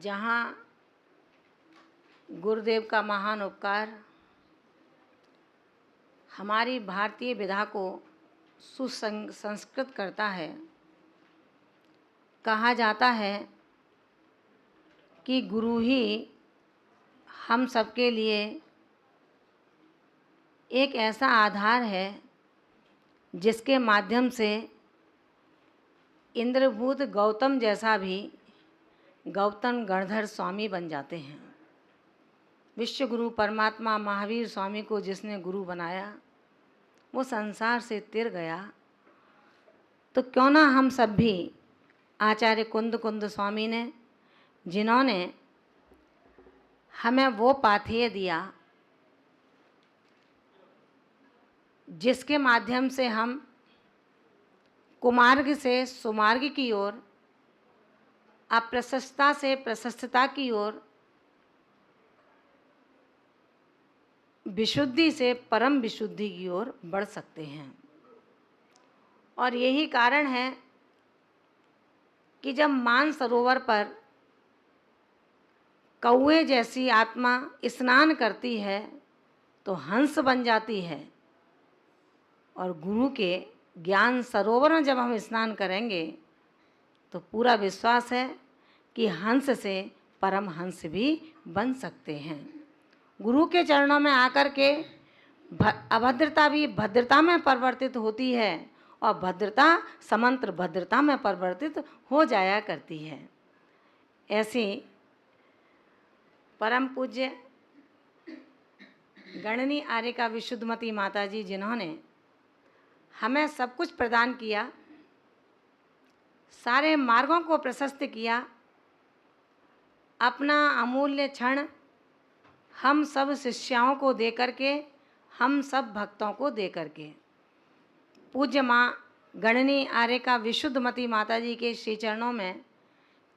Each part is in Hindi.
जहाँ गुरुदेव का महान उपकार हमारी भारतीय विधा को सुसंस्कृत करता है। कहा जाता है कि गुरु ही हम सबके लिए एक ऐसा आधार है जिसके माध्यम से इंद्रभूत गौतम जैसा भी गौतम गणधर स्वामी बन जाते हैं। विश्व गुरु परमात्मा महावीर स्वामी को जिसने गुरु बनाया वो संसार से तिर गया, तो क्यों ना हम सब भी आचार्य कुंद कुंद स्वामी ने, जिन्होंने हमें वो पाथेय दिया जिसके माध्यम से हम कुमार्ग से सुमार्ग की ओर, अप्रशस्ता से प्रशस्तता की ओर, विशुद्धि से परम विशुद्धि की ओर बढ़ सकते हैं। और यही कारण है कि जब मानसरोवर पर कौवे जैसी आत्मा स्नान करती है तो हंस बन जाती है, और गुरु के ज्ञान सरोवर में जब हम स्नान करेंगे तो पूरा विश्वास है कि हंस से परम हंस भी बन सकते हैं। गुरु के चरणों में आकर के अभद्रता भी भद्रता में परिवर्तित होती है और भद्रता समंत्र भद्रता में परिवर्तित हो जाया करती है। ऐसी परम पूज्य गणनी आर्य का विशुद्धमती माता जी, जिन्होंने हमें सब कुछ प्रदान किया, सारे मार्गों को प्रशस्त किया, अपना अमूल्य क्षण हम सब शिष्याओं को दे करके, हम सब भक्तों को दे करके, पूज्य माँ गणनी आर्य का विशुद्धमती माता जी के श्री चरणों में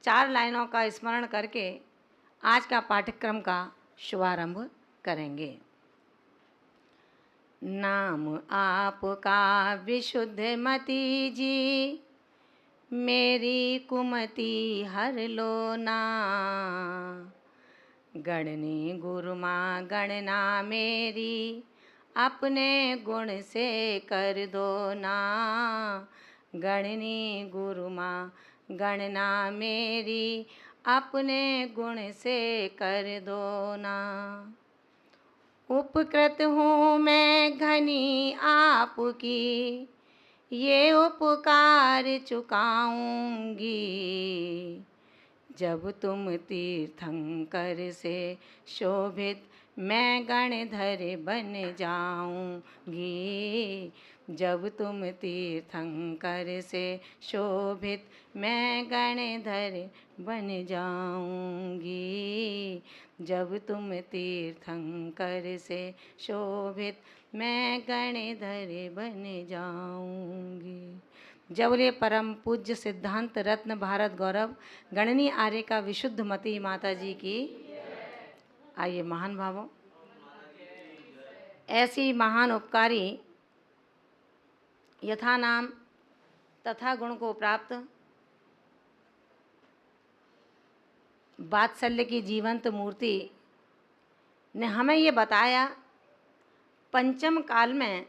4 लाइनों का स्मरण करके आज का पाठ्यक्रम का शुभारंभ करेंगे। नाम आपका विशुद्धमती जी, मेरी कुमति हर लो ना। गणनी गुरु माँ गणना मेरी, अपने गुण से कर दो ना। गणनी गुरु माँ गणना मेरी, अपने गुण से कर दो ना। उपकृत हूँ मैं घनी आपकी, ये उपकार चुकाऊंगी। जब तुम तीर्थंकर से शोभित, मैं गणधर बन जाऊंगी। जब तुम तीर्थंकर से शोभित, मैं गणधर बन जाऊंगी। जब तुम तीर्थंकर से शोभित, मैं गणधर बन जाऊंगी। जबले परम पूज्य सिद्धांत रत्न भारत गौरव गणनी आर्य का विशुद्धमती माता जी की। आइए महान भावों, ऐसी महान उपकारी यथा नाम तथा गुण को प्राप्त वात्सल्य की जीवंत मूर्ति ने हमें ये बताया, पंचम काल में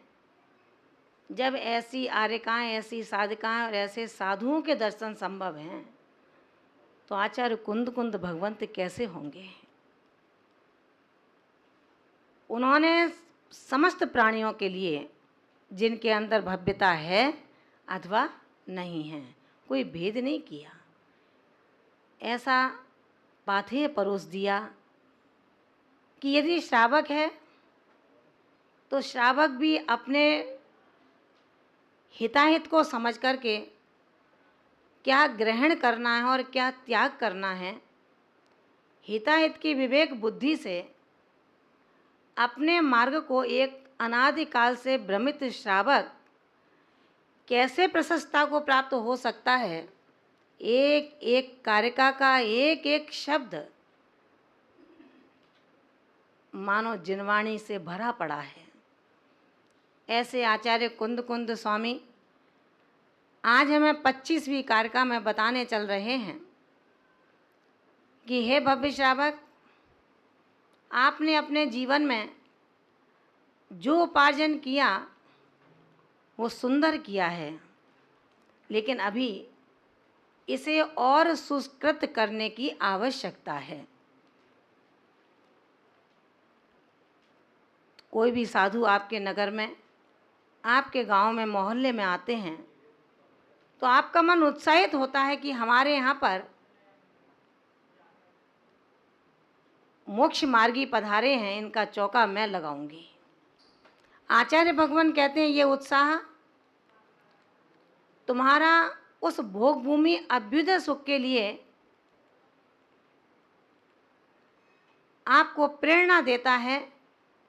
जब ऐसी आर्यकाएँ, ऐसी साधिकाएँ और ऐसे साधुओं के दर्शन संभव हैं तो आचार्य कुंद कुंद भगवंत कैसे होंगे। उन्होंने समस्त प्राणियों के लिए, जिनके अंदर भव्यता है अथवा नहीं है, कोई भेद नहीं किया। ऐसा पाथेय परोस दिया कि यदि श्रावक है तो श्रावक भी अपने हिताहित को समझ करके क्या ग्रहण करना है और क्या त्याग करना है, हिताहित की विवेक बुद्धि से अपने मार्ग को एक अनादिकाल से भ्रमित श्रावक कैसे प्रशस्ता को प्राप्त हो सकता है। एक एक कारिका का एक एक शब्द मानो जिनवाणी से भरा पड़ा है। ऐसे आचार्य कुंद कुंद स्वामी आज हमें 25वीं कारिका में बताने चल रहे हैं कि हे भव्य श्रावक, आपने अपने जीवन में जो उपार्जन किया वो सुंदर किया है, लेकिन अभी इसे और सुकृत करने की आवश्यकता है। कोई भी साधु आपके नगर में, आपके गांव में, मोहल्ले में आते हैं तो आपका मन उत्साहित होता है कि हमारे यहाँ पर मोक्ष मार्गी पधारे हैं, इनका चौका मैं लगाऊंगी। आचार्य भगवान कहते हैं ये उत्साह तुम्हारा उस भोग भूमि अभ्युदय सुख के लिए आपको प्रेरणा देता है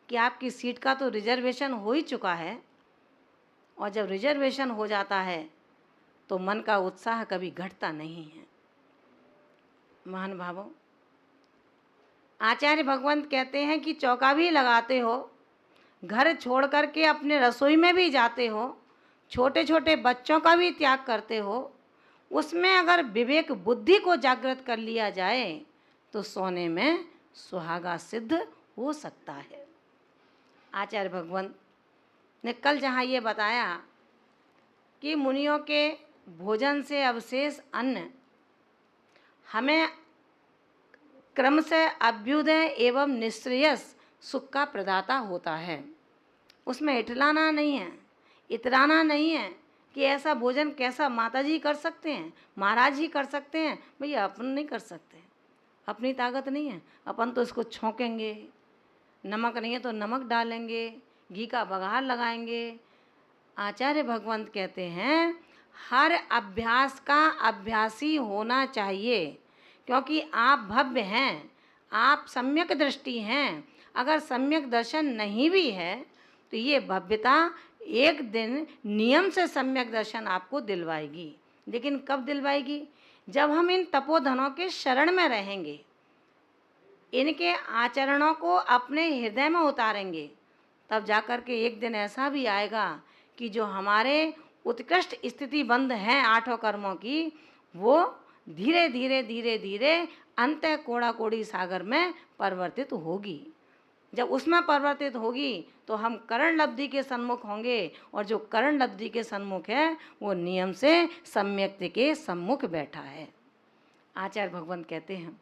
कि आपकी सीट का तो रिजर्वेशन हो ही चुका है, और जब रिजर्वेशन हो जाता है तो मन का उत्साह कभी घटता नहीं है। महान भावों, आचार्य भगवंत कहते हैं कि चौका भी लगाते हो, घर छोड़ करके अपने रसोई में भी जाते हो, छोटे छोटे बच्चों का भी त्याग करते हो, उसमें अगर विवेक बुद्धि को जागृत कर लिया जाए तो सोने में सुहागा सिद्ध हो सकता है। आचार्य भगवंत ने कल जहाँ ये बताया कि मुनियों के भोजन से अवशेष अन्न हमें क्रम से अभ्युदय एवं निश्रेयस सुख का प्रदाता होता है, उसमें इटलाना नहीं है, इतराना नहीं है कि ऐसा भोजन कैसा माताजी कर सकते हैं, महाराज ही कर सकते हैं। भैया अपन नहीं कर सकते, अपनी ताकत नहीं है। अपन तो इसको छौंकेंगे, नमक नहीं है तो नमक डालेंगे, घी का बघार लगाएंगे। आचार्य भगवंत कहते हैं हर अभ्यास का अभ्यासी होना चाहिए, क्योंकि आप भव्य हैं, आप सम्यक दृष्टि हैं। अगर सम्यक दर्शन नहीं भी है तो ये भव्यता एक दिन नियम से सम्यक दर्शन आपको दिलवाएगी। लेकिन कब दिलवाएगी? जब हम इन तपोधनों के शरण में रहेंगे, इनके आचरणों को अपने हृदय में उतारेंगे, तब जाकर के एक दिन ऐसा भी आएगा कि जो हमारे उत्कृष्ट स्थिति बंद हैं आठों कर्मों की, वो धीरे धीरे धीरे धीरे अंत कोड़ा कोड़ी सागर में परिवर्तित होगी। जब उसमें परिवर्तित होगी तो हम करण लब्धि के सन्मुख होंगे, और जो करण लब्धि के सन्मुख है वो नियम से सम्यक्ति के सम्मुख बैठा है। आचार्य भगवंत कहते हैं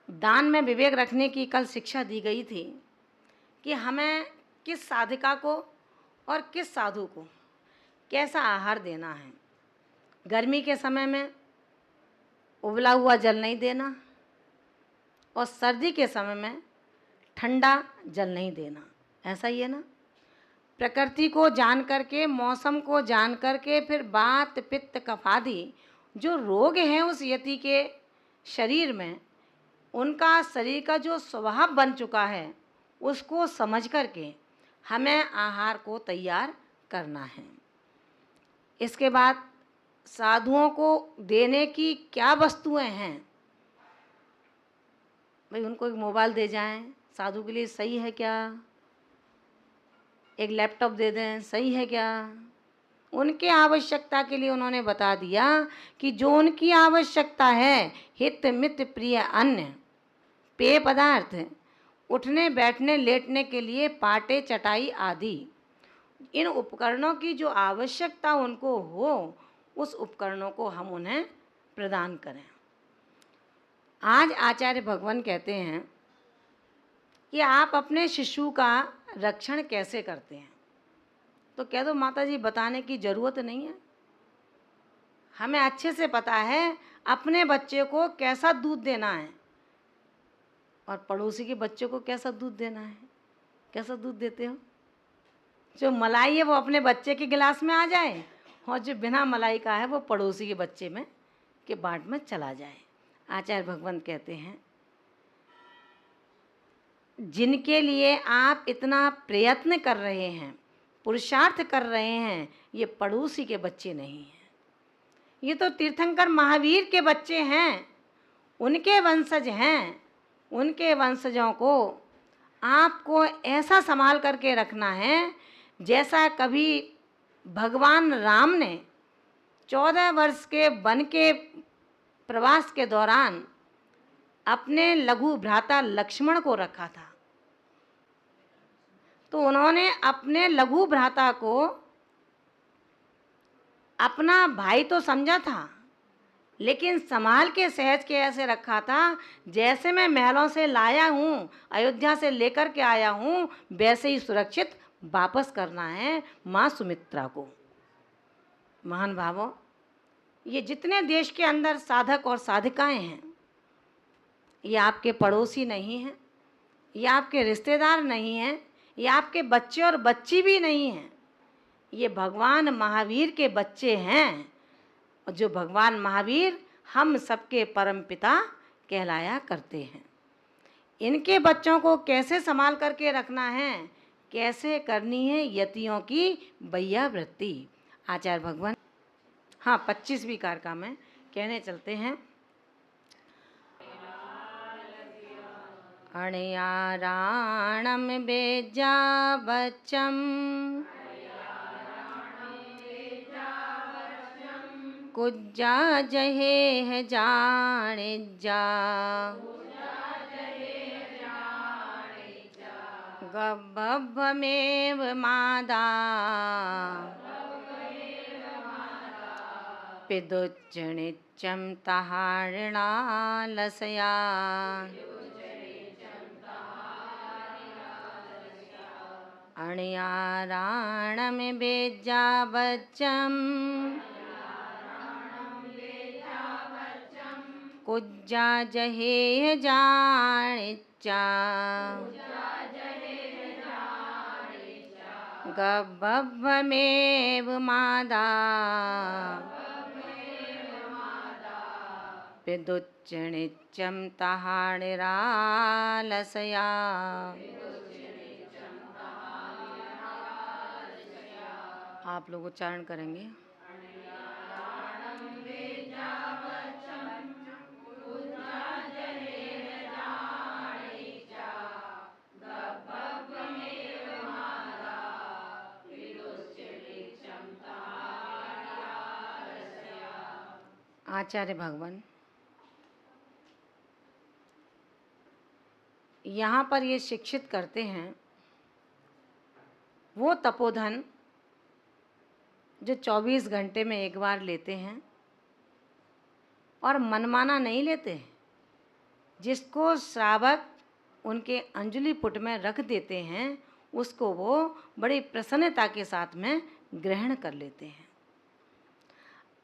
दान में विवेक रखने की कल शिक्षा दी गई थी कि हमें किस साधिका को और किस साधु को कैसा आहार देना है। गर्मी के समय में उबला हुआ जल नहीं देना, और सर्दी के समय में ठंडा जल नहीं देना, ऐसा ही है ना। प्रकृति को जान करके, मौसम को जान करके, फिर वात पित्त कफ आदि जो रोग हैं उस यति के शरीर में, उनका शरीर का जो स्वभाव बन चुका है उसको समझ करके हमें आहार को तैयार करना है। इसके बाद साधुओं को देने की क्या वस्तुएं हैं? भाई उनको एक मोबाइल दे जाएं, साधु के लिए सही है क्या? एक लैपटॉप दे दें, सही है क्या? उनके आवश्यकता के लिए उन्होंने बता दिया कि जो उनकी आवश्यकता है, हित मित प्रिय अन्न, पेय पदार्थ, उठने बैठने लेटने के लिए पाटे चटाई आदि, इन उपकरणों की जो आवश्यकता उनको हो, उस उपकरणों को हम उन्हें प्रदान करें। आज आचार्य भगवान कहते हैं कि आप अपने शिशु का रक्षण कैसे करते हैं? तो कह दो माता जी बताने की ज़रूरत नहीं है, हमें अच्छे से पता है अपने बच्चे को कैसा दूध देना है और पड़ोसी के बच्चे को कैसा दूध देना है। कैसा दूध देते हो? जो मलाई है वो अपने बच्चे के गिलास में आ जाए, और जो बिना मलाई का है वो पड़ोसी के बच्चे में के बाट में चला जाए। आचार्य भगवंत कहते हैं जिनके लिए आप इतना प्रयत्न कर रहे हैं, पुरुषार्थ कर रहे हैं, ये पड़ोसी के बच्चे नहीं हैं, ये तो तीर्थंकर महावीर के बच्चे हैं, उनके वंशज हैं। उनके वंशजों को आपको ऐसा संभाल करके रखना है जैसा कभी भगवान राम ने 14 वर्ष के वन के प्रवास के दौरान अपने लघु भ्राता लक्ष्मण को रखा था। तो उन्होंने अपने लघु भ्राता को अपना भाई तो समझा था, लेकिन संभाल के सहज के ऐसे रखा था जैसे मैं महलों से लाया हूँ, अयोध्या से लेकर के आया हूँ, वैसे ही सुरक्षित वापस करना है माँ सुमित्रा को। महान भावों, ये जितने देश के अंदर साधक और साधिकाएं हैं, ये आपके पड़ोसी नहीं हैं, ये आपके रिश्तेदार नहीं हैं, ये आपके बच्चे और बच्ची भी नहीं हैं, ये भगवान महावीर के बच्चे हैं। और जो भगवान महावीर हम सबके परम पिता कहलाया करते हैं। इनके बच्चों को कैसे संभाल करके रखना है, कैसे करनी है यतियों की बैयावृत्ति। आचार्य भगवान 25वीं कारका में कहने चलते हैं। अणयाराणम बेजा बच्चम कुज्जा जहे है जाने जा गब्बमेव मादा पिदुच्चनिच्चम तहारणालसया अणयाराणम बेजा बच्चम कुज्जा जहे जानिच्चा गब्बमेव मादा पिदुच्चनिच्चम तहारणालसया। आप लोग उच्चारण करेंगे। आचार्य भगवान यहाँ पर ये शिक्षित करते हैं वो तपोधन जो 24 घंटे में एक बार लेते हैं और मनमाना नहीं लेते हैं, जिसको श्रावक उनके अंजलि पुट में रख देते हैं उसको वो बड़ी प्रसन्नता के साथ में ग्रहण कर लेते हैं।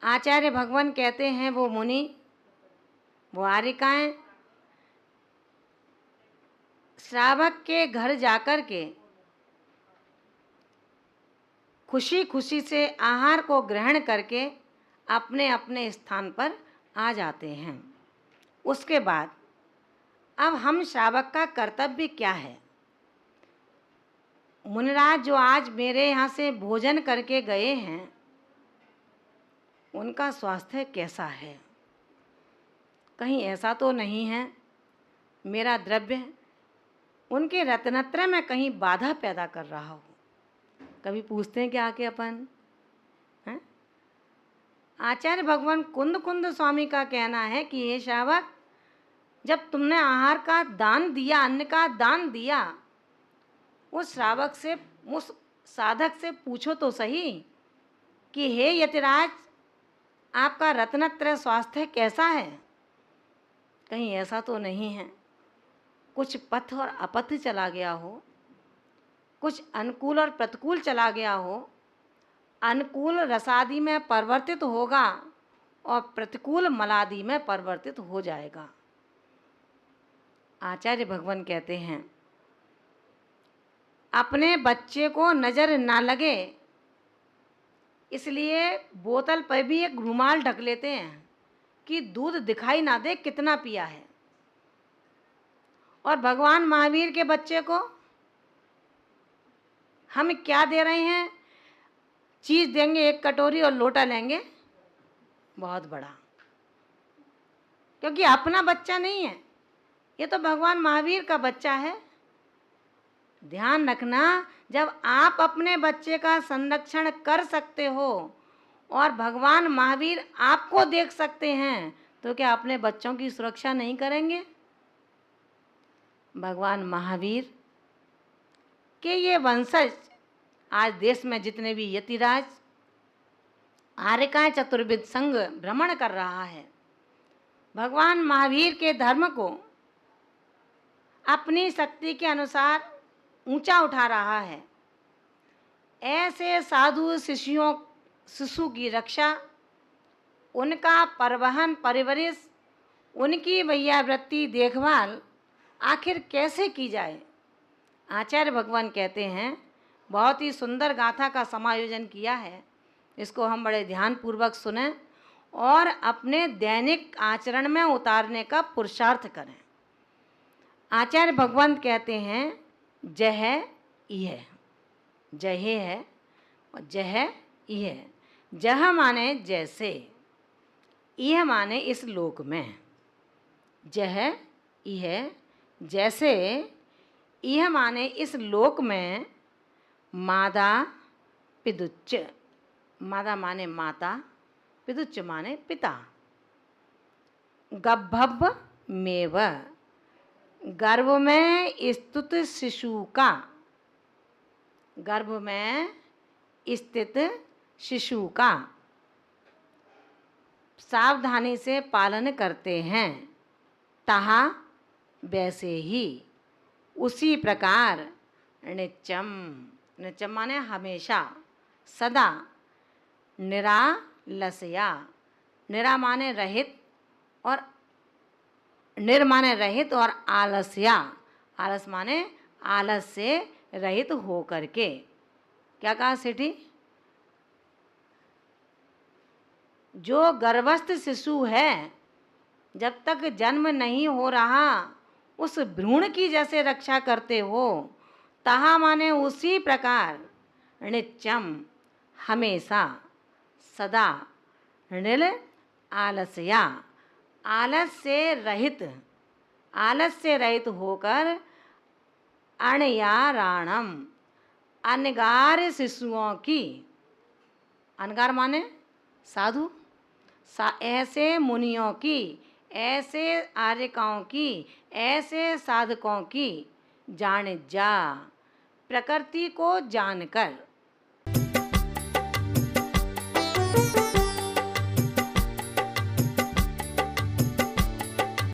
आचार्य भगवान कहते हैं वो मुनि, वो आर्यिकाएं श्रावक के घर जाकर के खुशी खुशी से आहार को ग्रहण करके अपने अपने स्थान पर आ जाते हैं। उसके बाद अब हम श्रावक का कर्तव्य क्या है। मुनिराज जो आज मेरे यहाँ से भोजन करके गए हैं उनका स्वास्थ्य कैसा है, कहीं ऐसा तो नहीं है मेरा द्रव्य उनके रत्नत्रय में कहीं बाधा पैदा कर रहा हो। कभी पूछते हैं क्या आके अपन हैं? आचार्य भगवान कुंद कुंद स्वामी का कहना है कि ये श्रावक, जब तुमने आहार का दान दिया, अन्न का दान दिया, उस श्रावक से, उस साधक से पूछो तो सही कि हे यतिराज, आपका रत्नत्रय स्वास्थ्य कैसा है। कहीं ऐसा तो नहीं है कुछ पथ और अपथ चला गया हो, कुछ अनुकूल और प्रतिकूल चला गया हो। अनुकूल रसादि में परिवर्तित होगा और प्रतिकूल मलादि में परिवर्तित हो जाएगा। आचार्य भगवान कहते हैं अपने बच्चे को नज़र ना लगे इसलिए बोतल पर भी एक रुमाल ढक लेते हैं कि दूध दिखाई ना दे कितना पिया है। और भगवान महावीर के बच्चे को हम क्या दे रहे हैं, चीज़ देंगे एक कटोरी और लोटा लेंगे बहुत बड़ा, क्योंकि अपना बच्चा नहीं है, ये तो भगवान महावीर का बच्चा है। ध्यान रखना, जब आप अपने बच्चे का संरक्षण कर सकते हो और भगवान महावीर आपको देख सकते हैं तो क्या अपने बच्चों की सुरक्षा नहीं करेंगे। भगवान महावीर के ये वंशज आज देश में जितने भी यतिराज आर्यकाय चतुर्विद संघ भ्रमण कर रहा है, भगवान महावीर के धर्म को अपनी शक्ति के अनुसार ऊंचा उठा रहा है। ऐसे साधु शिशु की रक्षा, उनका परिवहन परवरिश, उनकी वैयावृत्ति देखभाल आखिर कैसे की जाए। आचार्य भगवान कहते हैं, बहुत ही सुंदर गाथा का समायोजन किया है, इसको हम बड़े ध्यानपूर्वक सुने और अपने दैनिक आचरण में उतारने का पुरुषार्थ करें। आचार्य भगवान कहते हैं, जह इह, जहे है और जह इह। जह माने जैसे, इह माने इस लोक में। जह इह जैसे, इह माने इस लोक में। मादा पिदुच्च, मादा माने माता, पिदुच्च माने पिता। गब्भब मेव, गर्भ में स्थित शिशु का, गर्भ में स्थित शिशु का सावधानी से पालन करते हैं। तहा वैसे ही, उसी प्रकार। नित्यम, नित्यम माने हमेशा, सदा। निरालसया, निरा माने रहित और निर माने रहित और आलस्या, आलस माने आलस से रहित हो करके। क्या कहा सेठी? जो गर्भस्थ शिशु है, जब तक जन्म नहीं हो रहा, उस भ्रूण की जैसे रक्षा करते हो, तहा माने उसी प्रकार। नित्यम हमेशा, सदा। निल आलस्या, आलस से रहित, आलस से रहित होकर। अणयाराणम, अनगार शिशुओं की, अनगार माने साधु, ऐसे मुनियों की, ऐसे आर्यकाओं की, ऐसे साधकों की जान जा, प्रकृति को जानकर।